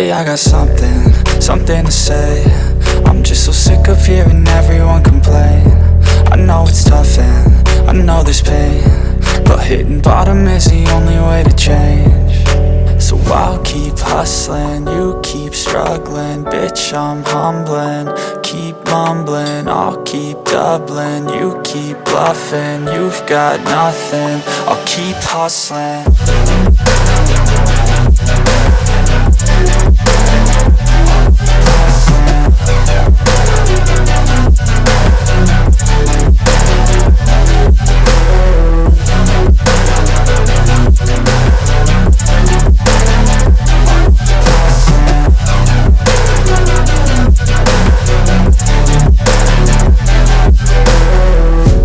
Lately I got something to say. I'm just so sick of hearing everyone complain. I know it's tough and I know there's pain, but hitting bottom is the only way to change. So I'll keep hustling, you keep struggling. Bitch, I'm humbling, keep mumbling. I'll keep doubling, you keep bluffing. You've got nothing, I'll keep hustling.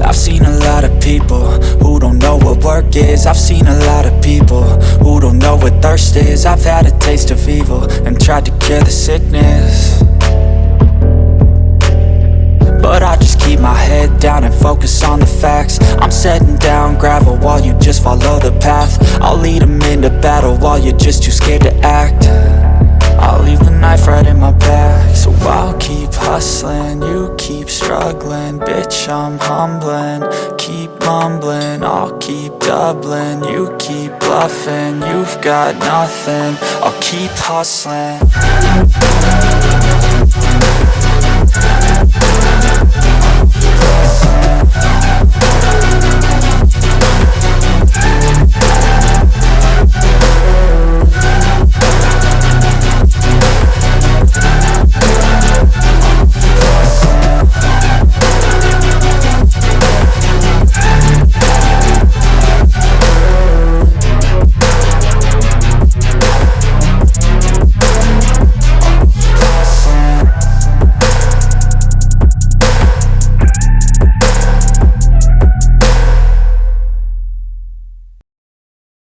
I've seen a lot of people who don't know what work is. I've seen a lot of people who don't know what thirst is. I've had a taste of evil and tried to cure the sickness, but I just keep my head down and focus on the facts. I'm setting down gravel while you just follow the path. I'll lead them into battle while you're just too scared to act. I'll leave the knife right in my back. So I'll keep hustling, you keep struggling. Bitch, I'm humbling, keep mumbling. I'll keep doubling, you keep bluffing. You've got nothing, I'll keep hustling.